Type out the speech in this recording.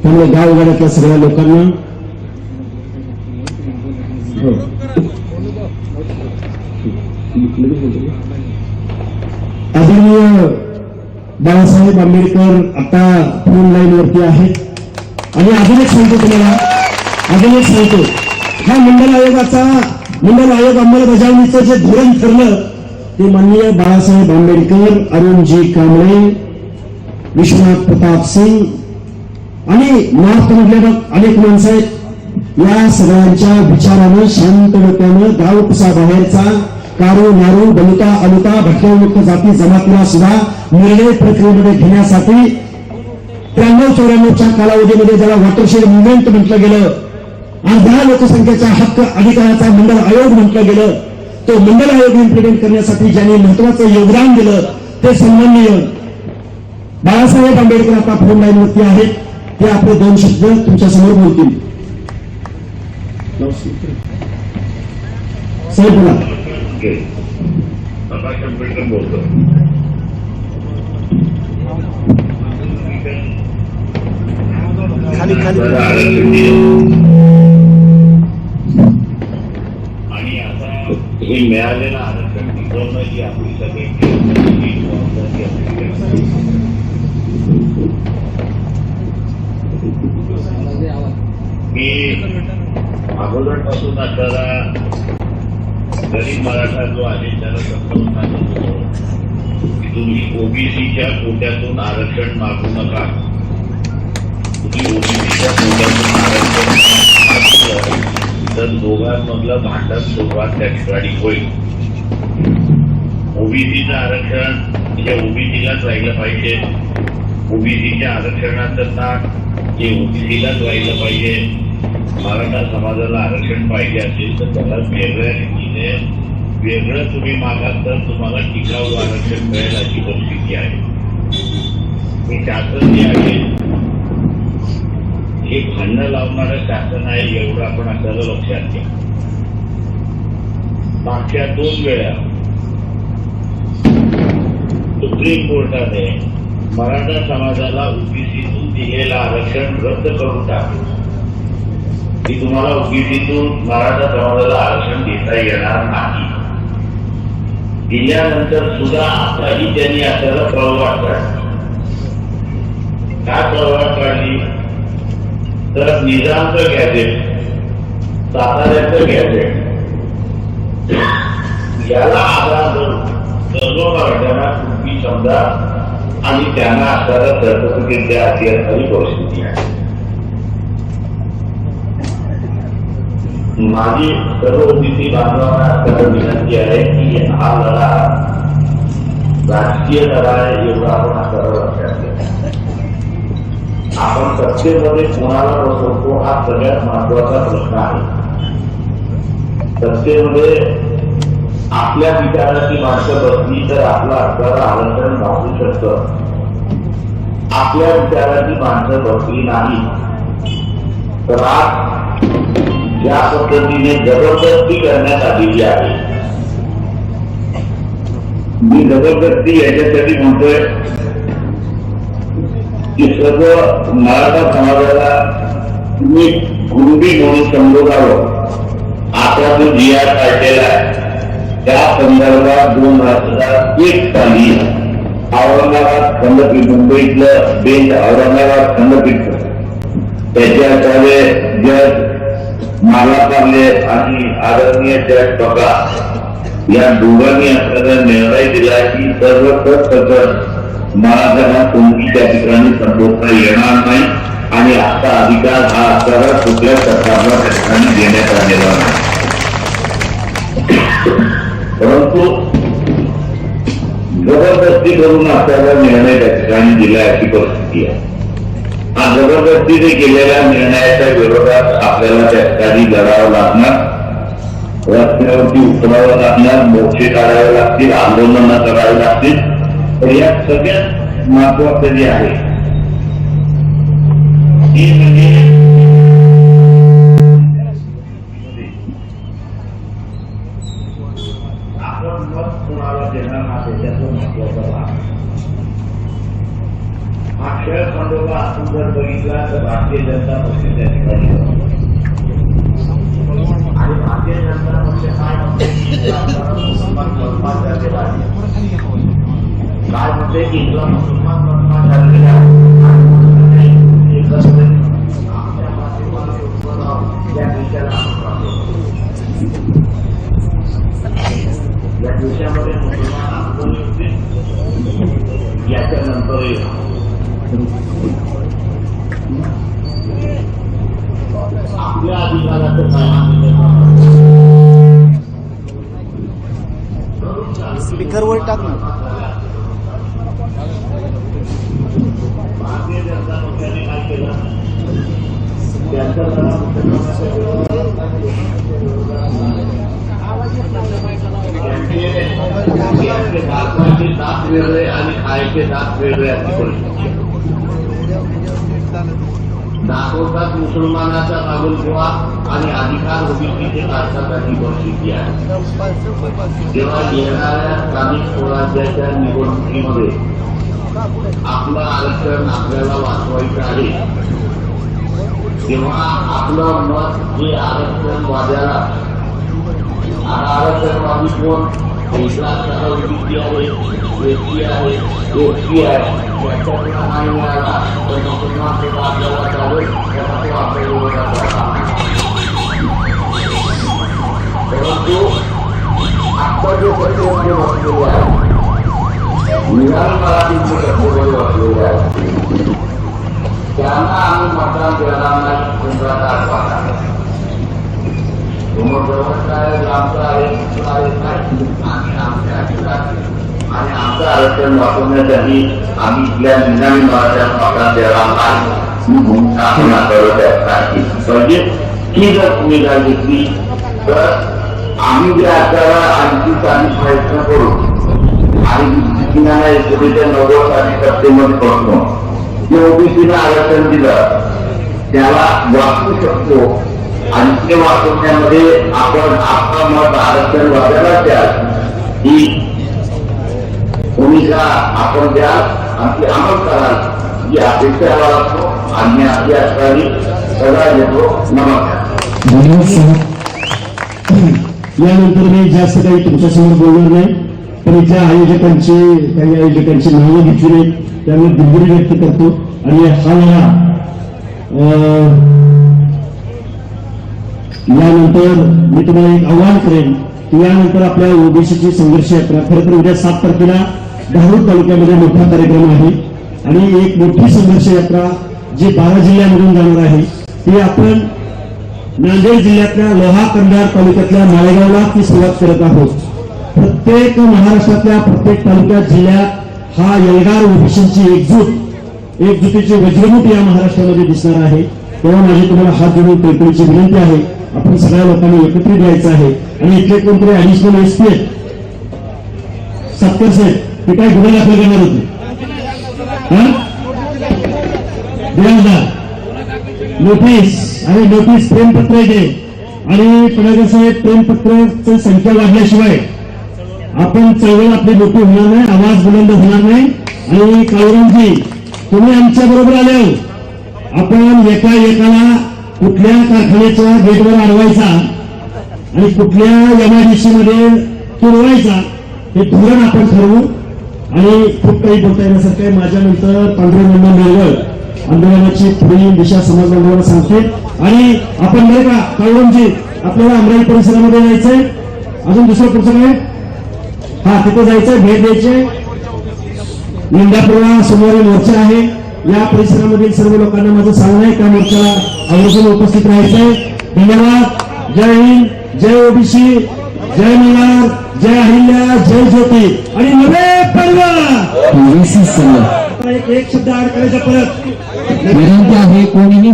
त्यामुळे गावगाड्यातल्या सगळ्या लोकांना आदरणीय बाळासाहेब आंबेडकर आता फोन लाईन वरती आहेत आणि अजून एक सांगतो तुम्हाला, अजून एक सांगतो, हा मंडल आयोग अंमलबजावणीचं जे धोरण ठरलं ते माननीय बाळासाहेब आंबेडकर, अरुणजी कांबळे, विश्वनाथ प्रताप सिंग आणि नॉर्थ मधले अनेक माणसं आहेत. या सगळ्यांच्या विचारानं शांत डोक्यानं गावकुसाबाहेरचा कारू नारू बलुता अलुता भटक्यामुक्त जाती जमातीला सुद्धा निर्णय प्रक्रियेमध्ये घेण्यासाठी 93-94च्या कालावधीमध्ये ज्याला वॉटरशेड मुव्हमेंट म्हटलं गेलं, अर्धा लोकसंख्येचा हक्क अधिकाराचा मंडल आयोग म्हटलं गेलं, तो मंडल आयोग इम्प्लिमेंट करण्यासाठी ज्यांनी महत्वाचं योगदान दिलं ते सन्माननीय बाळासाहेब आंबेडकर आता फोन लाईनवरती आहेत. ते आपले 2 शब्द तुमच्या समोर बोलतील. साहेब बोला. आंबेडकर बोलतो. खाली खाली आणि आता हे मिळालेलं आरक्षण टिकवणं ही आपली सगळी मी अगोदरपासून असणारा गरीब मराठा जो आहे त्याला समजावून होतो की तुम्ही ओबीसीच्या कोट्यातून आरक्षण मागू नका. तुम्ही ओबीसीच्या कोट्यातून आरक्षण मागलं तर दोघांमधलं भांडण सुरुवात त्या ठिकाणी होईल. ओबीसीचं आरक्षण म्हणजे ओबीसीलाच राहिलं पाहिजे. ओबीसीच्या आरक्षणाचं नाक हे ओबीसीलाच राहिलं पाहिजे. मराठा समाजाला आरक्षण पाहिजे असेल तर त्याला वेगळ्या रीतीने वेगळं तुम्ही मागाल तर तुम्हाला टिकाऊ आरक्षण मिळेल अशी परिस्थिती आहे. हे शासन जे आहे हे भांडणं लावणारं शासन आहे एवढं आपण आपल्याला लक्षात घ्या. मागच्या 2 वेळा सुप्रीम कोर्टाने मराठा समाजाला ओबीसीतून दिलेलं आरक्षण रद्द करून टाकलं की तुम्हाला ओबीसीतून मराठा समाजाला आरक्षण देता येणार नाही. दिल्यानंतर सुद्धा आताही त्यांनी आपल्याला प्रवाह काढली. काय प्रवाह काढली तर निजामचं गॅझेट, साताऱ्याचं गॅझेट याला आधार धरून सर्व मराठ्यांना कुठली समजा आणि त्यांना असणारा सर्टिफिकेट द्या अशी असणारी परिस्थिती आहे. माझी सर्व ओबीसी बांधवांना आपल्याला विनंती आहे की हा लढा राजकीय लढा आहे एवढा आपण आपल्याला लक्षात घ्या. आपण सत्तेमध्ये कोणाला बसवतो हा सगळ्यात महत्वाचा प्रश्न आहे. सत्तेमध्ये आपल्या विचाराची माणसं बसली तर आपलं आपल्याला आरक्षण भागू शकतं. आपल्या विचाराची माणसं बसली नाही तर आज ज्या पद्धतीने जबरदस्ती करण्यात आलेली आहे, मी जबरदस्ती याच्यासाठी म्हणतोय की सर्व मराठा समाजाला तुम्ही कुणबी म्हणून संबोधावं. आता जो जी आर काढलेला आहे त्या संदर्भात 2001 साली औरंगाबाद खंडपीठ, मुंबईतलं बेंच औरंगाबाद खंडपीठ त्याच्याद्वारे जज मालापार्ले आणि आदरणीय जज पगार या दोघांनी आपल्याला निर्णय दिला की सर्व सकट मराठ्यांना कोणती त्या ठिकाणी संबोधता येणार नाही आणि आता अधिकार हा आपल्याला कुठल्या सरकारला त्या ठिकाणी देण्यात आलेला नाही. परंतु जबरदस्ती करून आपल्याला निर्णय त्या ठिकाणी दिला अशी परिस्थिती आहे. हा जबरदस्तीने केलेल्या निर्णयाच्या विरोधात आपल्याला त्या ठिकाणी लढावं लागणार, रस्त्यावरती उतरावं लागणार, मोर्चे काढावे लागतील, आंदोलनं करावी लागतील. तर या सगळ्यात महत्वाचं जे आहे ते म्हणजे आपण मत कोणाला देणार हा त्याच्यातून महत्वाचा भाग. हा खेळ खंडोबा आपण जर बघितला तर भारतीय जनता पक्ष त्या ठिकाणी आणि भारतीय जनता पक्ष काय म्हणते की मुसलमान बदमाश झालेला आहे, काय म्हणते की इथला मुसलमान बदमाश झालेला आहे आपल्या माध्यमातून या देशाला या देशामध्ये मुसलमान आंदोलन होते. याच्यानंतर आपल्या अधिकाराचं स्पीकरवर टाक ना. भारतीय जनता पक्षाने काय केलं, त्यांचं दाखवायचे दात वेगळे आणि खायचे दात वेगळे अशी परिस्थिती दाखवतात. मुसलमानाचा काबूलगोवा आणि अधिकार ओबीसीचे काढतात ही परिस्थिती आहे. जेव्हा येणाऱ्या स्थानिक स्वराज्याच्या निवडणुकीमध्ये आपलं आरक्षण आपल्याला वाचवायचं आहे, तेव्हा आपलं मत हे आरक्षणवाद्याला आरक्षणवादी कोण ओबीसी आहे, एसटी आहे, एसटी आहे याच्यातला नाही मिळाला तर मुसलमान सुद्धा आपल्याला चालेल, त्याचा तो आपल्या विरोधात. परंतु आता जो पक्षामध्ये बसलेले आहे, निराल मराठीचे पक्षामध्ये बसलेले आहे, त्यांना आम्ही मतदान देणार नाही. केंद्राचा आठवण व्यवस्था आहे, आमचं आहे, आणि आमच्या आणि आमचं आरक्षण वाचवण्यासाठी आम्ही इथल्या निनामी मराठ्या मतदान देणार नाही ही भूमिका आपण करत म्हणजे ही जर भूमिका घेतली तर आम्ही ज्या आकारा आणखी काही प्रयत्न करू आणि किनारा 90% करतो. जे ओबीसीला आरक्षण दिलं त्याला वाचवू शकतो आणि ते वाचवण्यामध्ये आपण आपलं मत आरक्षण वाचायला द्याल ही भूमिका आपण द्याल आणि ती अंमल कराल ही अपेक्षा बाळगतो आणि आपली असणारी सगळा देतो. नमस्कार. यानंतर मी जास्त काही तुमच्यासमोर बोलणार नाही, पण इथल्या काही आयोजकांची नावं घेतली नाहीत त्यामुळे दिलगिरी व्यक्त करतो. आणि हा लढा यानंतर मी तुम्हाला एक आव्हान करेन की यानंतर आपल्या ओबीसीची संघर्ष यात्रा खरं तर उद्या 7 तारखेला धारूर तालुक्यामध्ये मोठा कार्यक्रम आहे आणि एक मोठी संघर्ष यात्रा जी 12 जिल्ह्यांमधून जाणार आहे ती आपण नांदेड जिल्ह्यातल्या लोहा कंधार तालुक्यातल्या माळेगावला ती सुरुवात करत आहोत. प्रत्येक महाराष्ट्रातल्या प्रत्येक तालुक्यात जिल्ह्यात हा एल्गार ओबीसीची एकजुटीची वज्रमुठ या महाराष्ट्रामध्ये दिसणार आहे. तेव्हा माझी तुम्हाला हात जोडून कळकळीची विनंती आहे, आपण सगळ्या लोकांनी एकत्रित यायचं आहे. आणि इथले कोणतरी ऍडिशनल एसपी सत्तर साहेब ते काय गुन्हा दाखल करणार होते नोटीस आणि नोटीस प्रेमपत्र येते आणि पणागर साहेब प्रेमपत्राची संख्या वाढल्याशिवाय आपण चळवळ आपली मोठी होणार नाही, आवाज बुलंद होणार नाही. आणि काळुरामजी तुम्ही आमच्या बरोबर आले हो, आपण एकाला कुठल्या कारखान्याच्या गेटवर अडवायचा आणि कुठल्या एमआयडीसी मध्ये तुडवायचा हे धोरण आपण ठरवू. आणि खूप काही बोलता येण्यासारखं आहे. माझ्यानंतर पांढरंग निर्वळ आंदोलनाची पुढील दिशा समाज बांधवांना सांगते. आणि आपण बरे का काळुरामजी आपल्याला अमरावती परिसरामध्ये जायचंय, अजून दुसरं पुढचं काय हा तिथे जायचंय, भेट द्यायचे. इंदापूरला सोमवारी मोर्चा आहे, या परिसरामधील सर्व लोकांना माझं सांगणं आहे त्या मोर्चाला आवर्जून उपस्थित राहायचंय. धन्यवाद. जय हिंद, जय ओबीसी, जय मल्हार, जय अहिल्या, जय ज्योती आणि नवे पर्व. एक शब्द आड करायचा परत विनंती आहे कोणीही